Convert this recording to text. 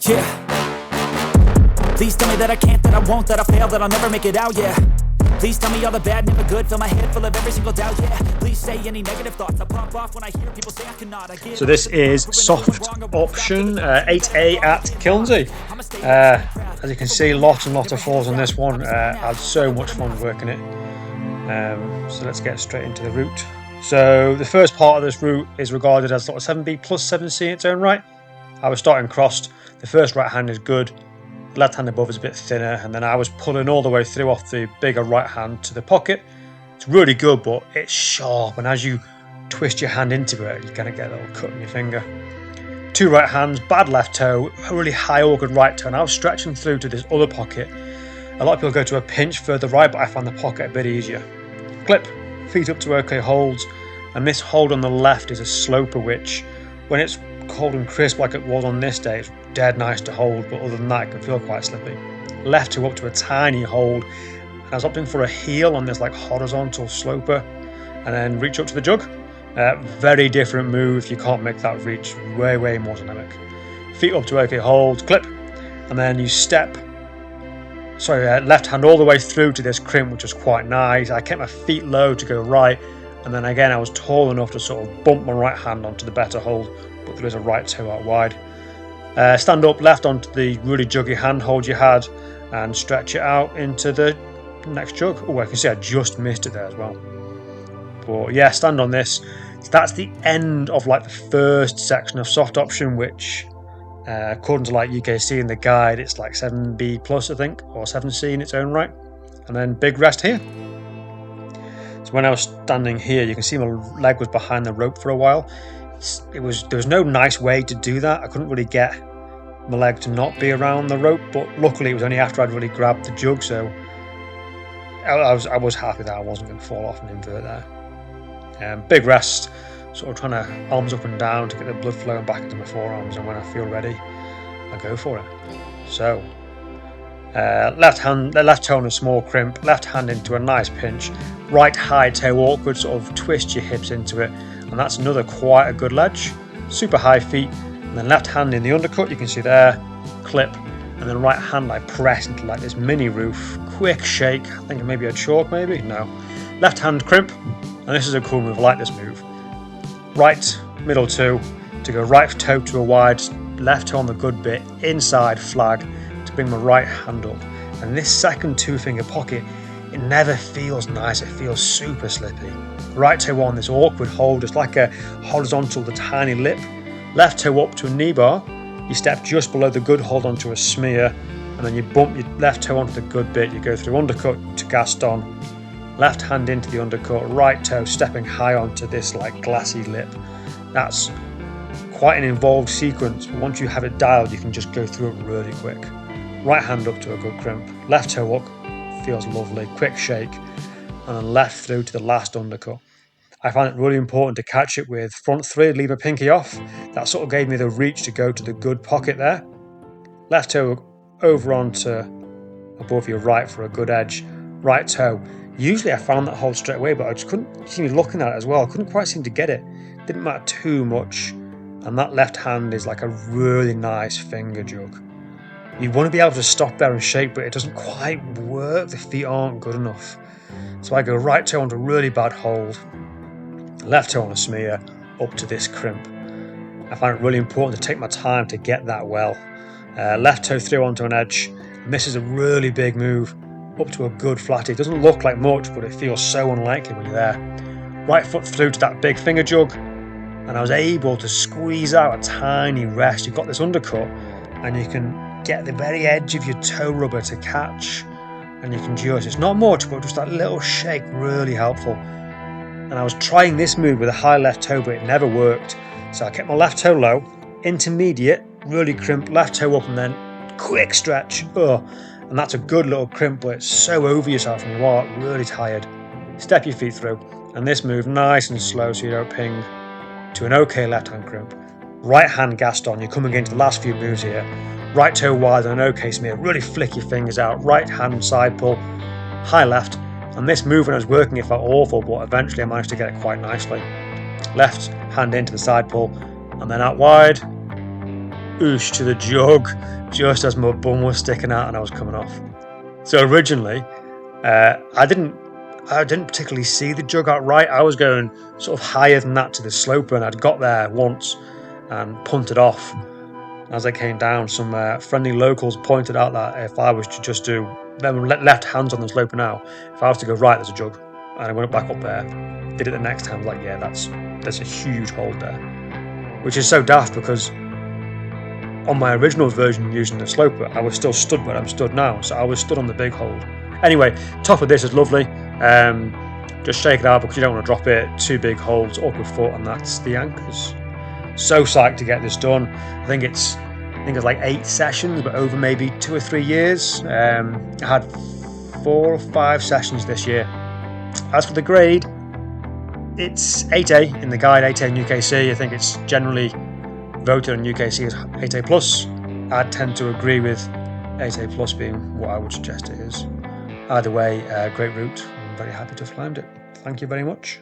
Yeah. Please tell me that I can't, that I won't, that I fail, that I'll never make it out, yeah. Please tell me all the bad, never good, fill my head full of every single doubt, yeah. Please say any negative thoughts, I pop off when I hear people say I cannot. So this is soft option 8A at Kilnsey. As you can see, lots and lots of falls on this one. I had so much fun working it. So let's get straight into the route. So the first part of this route is regarded as sort of 7B plus 7C in its own right. I was starting crossed. The first right hand is good. The left hand above is a bit thinner, and then I was pulling all the way through off the bigger right hand to the pocket. It's really good, but it's sharp, and as you twist your hand into it, you're going to get a little cut in your finger. Two right hands, bad left toe, a really high awkward right toe, and I was stretching through to this other pocket. A lot of people go to a pinch further right, but I found the pocket a bit easier. Clip, feet up to OK holds, and this hold on the left is a sloper, which when it's cold and crisp like it was on this day, it's dead nice to hold, but other than that it can feel quite slippy. Left toe up to a tiny hold, and I was opting for a heel on this like horizontal sloper, and then reach up to the jug. Very different move, you can't make that reach, way more dynamic. Feet up to OK hold, clip, and then you step, left hand all the way through to this crimp, which was quite nice. I kept my feet low to go right, and then again I was tall enough to sort of bump my right hand onto the better hold, but there is a right toe out wide. Stand up left onto the really juggy hand hold you had, and stretch it out into the next jug. Oh, I can see I just missed it there as well. But yeah, stand on this. That's the end of like the first section of soft option, which according to like UKC in the guide, it's like 7B plus I think, or 7C in its own right, and then big rest here. So when I was standing here, you can see my leg was behind the rope for a while. There was no nice way to do that. I couldn't really get my leg to not be around the rope, but luckily it was only after I'd really grabbed the jug, so I was happy that I wasn't going to fall off and invert there. Big rest, sort of trying to arms up and down to get the blood flowing back into my forearms, and when I feel ready, I go for it. So left toe on a small crimp, left hand into a nice pinch, right high toe awkward, sort of twist your hips into it, and that's another quite a good ledge. Super high feet, and then left hand in the undercut, you can see there, clip, and then right hand I press into like this mini roof, quick shake, I think maybe a chalk maybe, no. Left hand crimp, and this is a cool move, I like this move. Right, middle two, to go right toe to a wide, left toe on the good bit, inside flag, to bring my right hand up. And this second two finger pocket, it never feels nice, it feels super slippy. Right toe on this awkward hold, it's like a horizontal, the tiny lip. Left toe up to a knee bar, you step just below the good hold onto a smear, and then you bump your left toe onto the good bit, you go through undercut to Gaston, left hand into the undercut, right toe stepping high onto this like glassy lip. That's quite an involved sequence, but once you have it dialed, you can just go through it really quick. Right hand up to a good crimp, left toe up, feels lovely, quick shake, and then left through to the last undercut. I found it really important to catch it with front three, leave a pinky off. That sort of gave me the reach to go to the good pocket there. Left toe over onto above your right for a good edge. Right toe. Usually I found that hold straight away, but I just couldn't see me looking at it as well. I couldn't quite seem to get it. Didn't matter too much. And that left hand is like a really nice finger jug. You want to be able to stop there and shake, but it doesn't quite work. The feet aren't good enough. So I go right toe onto a really bad hold. Left toe on a smear, up to this crimp. I find it really important to take my time to get that well. Left toe through onto an edge, and this is a really big move, up to a good flatty. It doesn't look like much, but it feels so unlikely when you're there. Right foot through to that big finger jug, and I was able to squeeze out a tiny rest. You've got this undercut, and you can get the very edge of your toe rubber to catch, and you can just, it's not much, but just that little shake, really helpful. And I was trying this move with a high left toe, but it never worked. So I kept my left toe low, intermediate, really crimp, left toe up, and then quick stretch. And that's a good little crimp, but it's so over yourself and you are really tired. Step your feet through, and this move nice and slow so you don't ping to an okay left hand crimp. Right hand Gaston, you're coming into the last few moves here. Right toe wide on an okay smear, really flick your fingers out. Right hand side pull, high left. And this move when I was working it felt awful, but eventually I managed to get it quite nicely. Left hand into the side pull, and then out wide. oosh to the jug just as my bum was sticking out and I was coming off. So originally, I didn't particularly see the jug out right. I was going sort of higher than that to the slope, and I'd got there once and punted off. As I came down, some friendly locals pointed out that if I was to just do them left hands on the slope now, if I was to go right, there's a jug. And I went back up there, did it the next time, I was like, yeah, there's a huge hold there. Which is so daft because on my original version using the sloper, I was still stood where I'm stood now, so I was stood on the big hold. Anyway, top of this is lovely. Just shake it out because you don't want to drop it. 2 big holds, awkward foot, and that's the anchors. So psyched to get this done. I think it's like 8 sessions, but over maybe 2 or 3 years. I had 4 or 5 sessions this year. As for the grade, it's 8A in the guide, 8A in UKC. I think it's generally voted on UKC as 8A plus. I tend to agree with 8A plus being what I would suggest it is. Either way, great route. I'm very happy to have climbed it. Thank you very much.